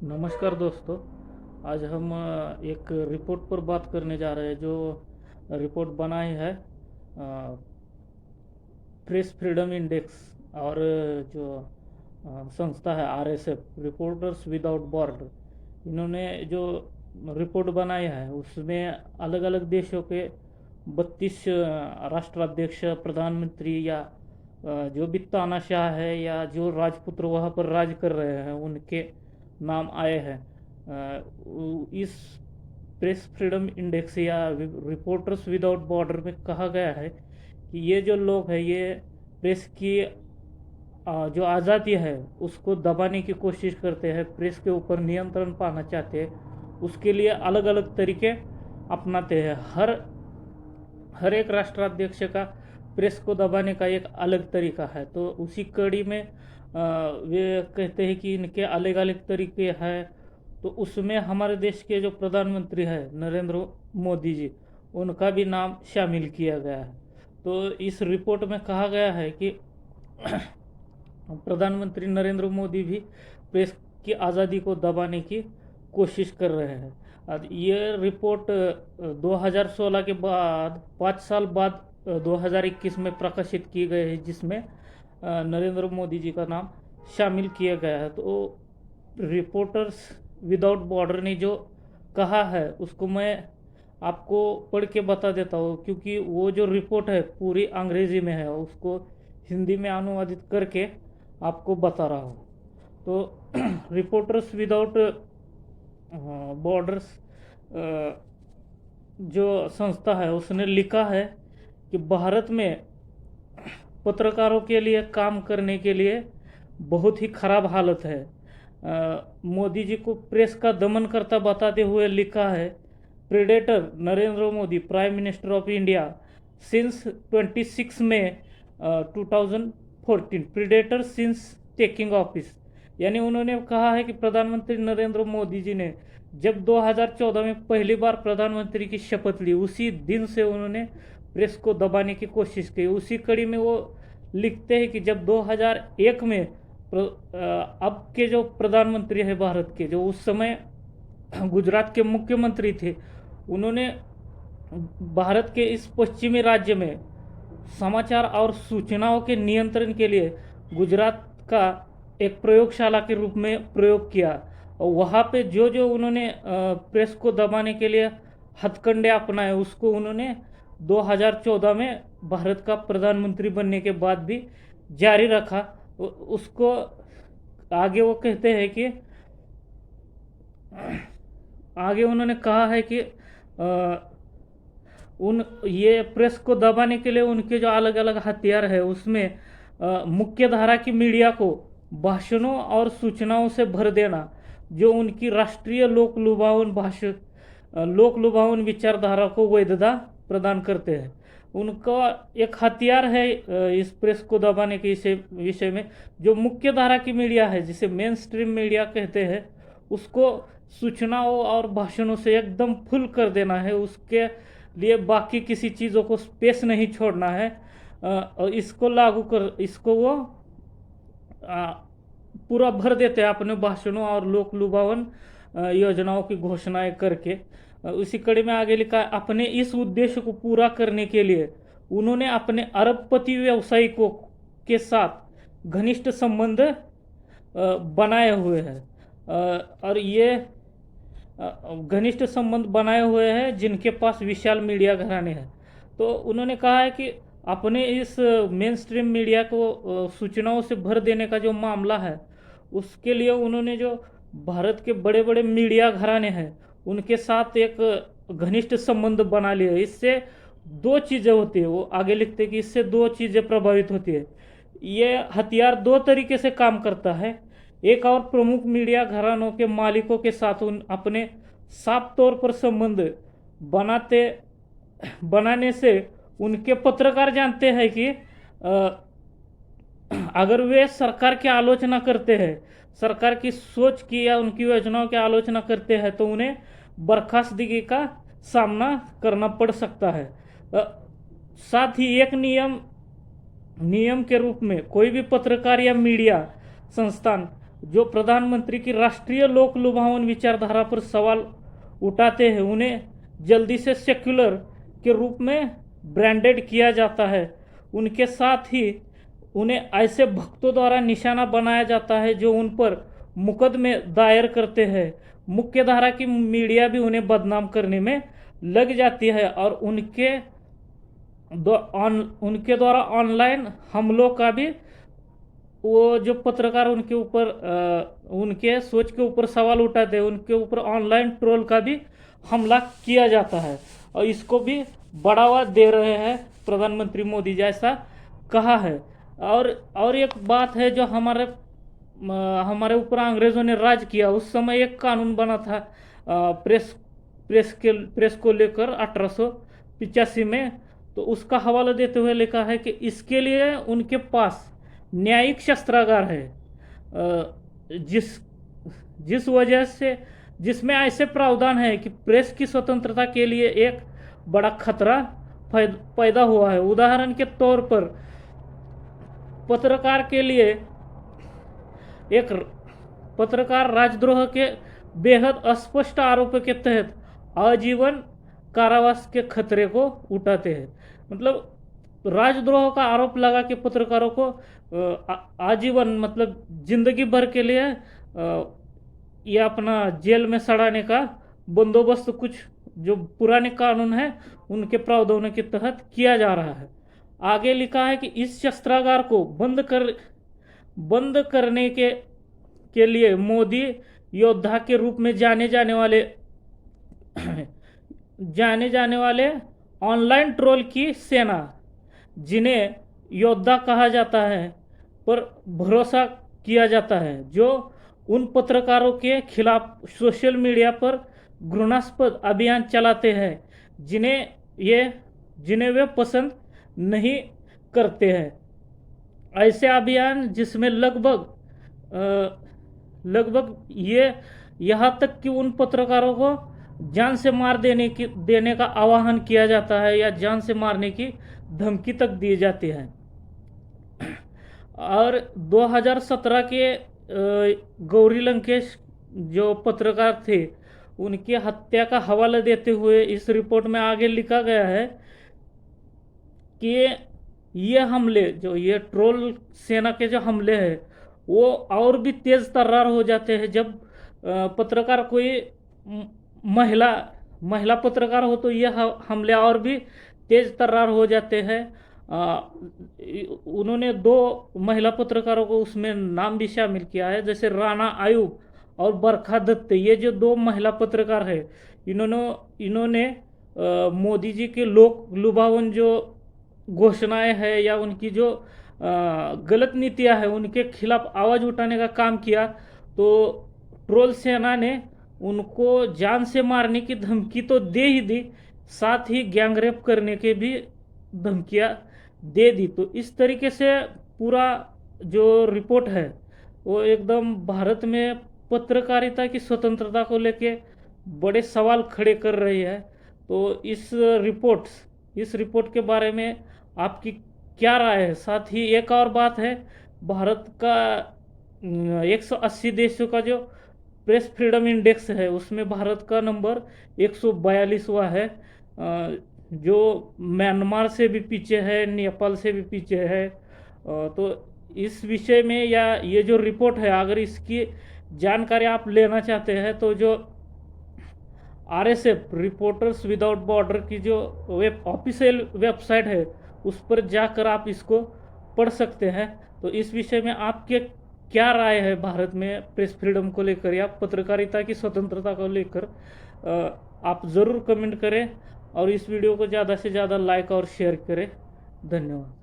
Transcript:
नमस्कार दोस्तों। आज हम एक रिपोर्ट पर बात करने जा रहे हैं जो रिपोर्ट बनाई है प्रेस फ्रीडम इंडेक्स और जो संस्था है आरएसएफ रिपोर्टर्स विदाउट बॉर्डर। इन्होंने जो रिपोर्ट बनाई है उसमें अलग अलग देशों के 32 राष्ट्राध्यक्ष, प्रधानमंत्री या जो भी तानाशाह है या जो राजपुत्र वहाँ पर राज कर रहे हैं उनके नाम आए हैं। इस प्रेस फ्रीडम इंडेक्स या रिपोर्टर्स विदाउट बॉर्डर में कहा गया है कि ये जो लोग हैं ये प्रेस की जो आज़ादी है उसको दबाने की कोशिश करते हैं, प्रेस के ऊपर नियंत्रण पाना चाहते हैं, उसके लिए अलग अलग तरीके अपनाते हैं। हर एक राष्ट्राध्यक्ष का प्रेस को दबाने का एक अलग तरीका है। तो उसी कड़ी में वे कहते हैं कि इनके अलग अलग तरीके हैं। तो उसमें हमारे देश के जो प्रधानमंत्री है नरेंद्र मोदी जी, उनका भी नाम शामिल किया गया है। तो इस रिपोर्ट में कहा गया है कि प्रधानमंत्री नरेंद्र मोदी भी प्रेस की आज़ादी को दबाने की कोशिश कर रहे हैं। और ये रिपोर्ट 2016 के बाद 5 साल बाद 2021 में प्रकाशित की गई है, जिसमें नरेंद्र मोदी जी का नाम शामिल किया गया है। तो रिपोर्टर्स विदाउट बॉर्डर ने जो कहा है उसको मैं आपको पढ़ के बता देता हूँ, क्योंकि वो जो रिपोर्ट है पूरी अंग्रेजी में है, उसको हिंदी में अनुवादित करके आपको बता रहा हूँ। तो रिपोर्टर्स विदाउट बॉर्डर्स जो संस्था है उसने लिखा है कि भारत में पत्रकारों के लिए काम करने के लिए बहुत ही खराब हालत है। मोदी जी को प्रेस का दमन करता बताते हुए लिखा है, predator Narendra Modi prime minister of India since 26 May 2014 predator since taking office. यानी उन्होंने कहा है कि प्रधानमंत्री नरेंद्र मोदी जी ने जब 2014 में पहली बार प्रधानमंत्री की शपथ ली उसी दिन से उन्होंने प्रेस को दबाने की कोशिश की। उसी कड़ी में वो लिखते हैं कि जब 2001 में अब के जो प्रधानमंत्री है भारत के, जो उस समय गुजरात के मुख्यमंत्री थे, उन्होंने भारत के इस पश्चिमी राज्य में समाचार और सूचनाओं के नियंत्रण के लिए गुजरात का एक प्रयोगशाला के रूप में प्रयोग किया। और वहाँ पे जो जो उन्होंने प्रेस को दबाने के लिए हथकंडे अपनाए उसको उन्होंने 2014 में भारत का प्रधानमंत्री बनने के बाद भी जारी रखा। उसको आगे वो कहते हैं कि आगे उन्होंने कहा है कि उन ये प्रेस को दबाने के लिए उनके जो अलग अलग हथियार है उसमें मुख्य धारा की मीडिया को भाषणों और सूचनाओं से भर देना, जो उनकी राष्ट्रीय लोक लुभावन विचारधारा को वैधता प्रदान करते हैं। उनका एक हथियार है इस प्रेस को दबाने के विषय में, जो मुख्य धारा की मीडिया है जिसे मेन स्ट्रीम मीडिया कहते हैं, उसको सूचनाओं और भाषणों से एकदम फुल कर देना है। उसके लिए बाकी किसी चीज़ों को स्पेस नहीं छोड़ना है। और इसको वो पूरा भर देते हैं अपने भाषणों और लोक लुभावन योजनाओं की घोषणाएं करके। उसी कड़ी में आगे लिखा है, अपने इस उद्देश्य को पूरा करने के लिए उन्होंने अपने अरबपति व्यवसायिकों के साथ घनिष्ठ संबंध बनाए हुए हैं। और ये घनिष्ठ संबंध बनाए हुए हैं जिनके पास विशाल मीडिया घराने हैं। तो उन्होंने कहा है कि अपने इस मेन स्ट्रीम मीडिया को सूचनाओं से भर देने का जो मामला है उसके लिए उन्होंने जो भारत के बड़े बड़े मीडिया घराने हैं उनके साथ एक घनिष्ठ संबंध बना लिया। इससे दो चीज़ें होती है, वो आगे लिखते हैं कि इससे दो चीज़ें प्रभावित होती है। ये हथियार दो तरीके से काम करता है। एक और प्रमुख मीडिया घरानों के मालिकों के साथ अपने साफ तौर पर संबंध बनाने से उनके पत्रकार जानते हैं कि अगर वे सरकार की आलोचना करते हैं, सरकार की सोच की या उनकी योजनाओं की आलोचना करते हैं, तो उन्हें बर्खास्तगी का सामना करना पड़ सकता है। साथ ही एक नियम के रूप में कोई भी पत्रकार या मीडिया संस्थान जो प्रधानमंत्री की राष्ट्रीय लोक लुभावन विचारधारा पर सवाल उठाते हैं उन्हें जल्दी से सेक्युलर के रूप में ब्रांडेड किया जाता है। उनके साथ ही उन्हें ऐसे भक्तों द्वारा निशाना बनाया जाता है जो उन पर मुकदमे दायर करते हैं। मुख्य धारा की मीडिया भी उन्हें बदनाम करने में लग जाती है और उनके द्वारा ऑनलाइन हमलों का भी, वो जो पत्रकार उनके ऊपर उनके सोच के ऊपर सवाल उठाते हैं उनके ऊपर ऑनलाइन ट्रोल का भी हमला किया जाता है और इसको भी बढ़ावा दे रहे हैं प्रधानमंत्री मोदी जैसा कहा है। और एक बात है जो हमारे ऊपर अंग्रेज़ों ने राज किया, उस समय एक कानून बना था प्रेस को लेकर 1885 में, तो उसका हवाला देते हुए लिखा है कि इसके लिए उनके पास न्यायिक शस्त्रागार है, जिस वजह से जिसमें ऐसे प्रावधान है कि प्रेस की स्वतंत्रता के लिए एक बड़ा खतरा पैदा हुआ है। उदाहरण के तौर पर पत्रकार राजद्रोह के बेहद अस्पष्ट आरोप के तहत आजीवन कारावास के खतरे को उठाते हैं। मतलब राजद्रोह का आरोप लगा के पत्रकारों को आजीवन मतलब जिंदगी भर के लिए या अपना जेल में सड़ाने का बंदोबस्त कुछ जो पुराने कानून है उनके प्रावधानों के तहत किया जा रहा है। आगे लिखा है कि इस शस्त्रागार को बंद करने के लिए मोदी योद्धा के रूप में जाने जाने वाले ऑनलाइन ट्रोल की सेना, जिन्हें योद्धा कहा जाता है, पर भरोसा किया जाता है, जो उन पत्रकारों के खिलाफ सोशल मीडिया पर घृणास्पद अभियान चलाते हैं जिन्हें वे पसंद नहीं करते हैं। ऐसे अभियान जिसमें लगभग ये यहाँ तक कि उन पत्रकारों को जान से मार देने का आह्वान किया जाता है या जान से मारने की धमकी तक दी जाती है। और 2017 के गौरी लंकेश जो पत्रकार थे उनकी हत्या का हवाला देते हुए इस रिपोर्ट में आगे लिखा गया है कि ये हमले, जो ये ट्रोल सेना के जो हमले हैं वो और भी तेज तर्रार हो जाते हैं जब पत्रकार कोई महिला पत्रकार हो, तो ये हमले और भी तेज तर्रार हो जाते हैं। उन्होंने 2 महिला पत्रकारों को उसमें नाम भी शामिल किया है, जैसे राणा आयुब और बरखा दत्त। ये जो 2 महिला पत्रकार है इन्होंने मोदी जी के लोक लुभावन जो घोषणाएं हैं या उनकी जो गलत नीतियां हैं उनके खिलाफ आवाज़ उठाने का काम किया, तो ट्रोल सेना ने उनको जान से मारने की धमकी तो दे ही दी, साथ ही गैंगरेप करने के भी धमकियां दे दी। तो इस तरीके से पूरा जो रिपोर्ट है वो एकदम भारत में पत्रकारिता की स्वतंत्रता को लेके बड़े सवाल खड़े कर रही है। तो इस रिपोर्ट के बारे में आपकी क्या राय है? साथ ही एक और बात है, भारत का 180 देशों का जो प्रेस फ्रीडम इंडेक्स है उसमें भारत का नंबर 142वां है, जो म्यांमार से भी पीछे है, नेपाल से भी पीछे है। तो इस विषय में या ये जो रिपोर्ट है अगर इसकी जानकारी आप लेना चाहते हैं तो जो RSF रिपोर्टर्स विदाउट बॉर्डर की जो ऑफिशियल वेबसाइट है उस पर जाकर आप इसको पढ़ सकते हैं। तो इस विषय में आपके क्या राय है भारत में प्रेस फ्रीडम को लेकर या पत्रकारिता की स्वतंत्रता को लेकर? आप ज़रूर कमेंट करें और इस वीडियो को ज़्यादा से ज़्यादा लाइक और शेयर करें। धन्यवाद।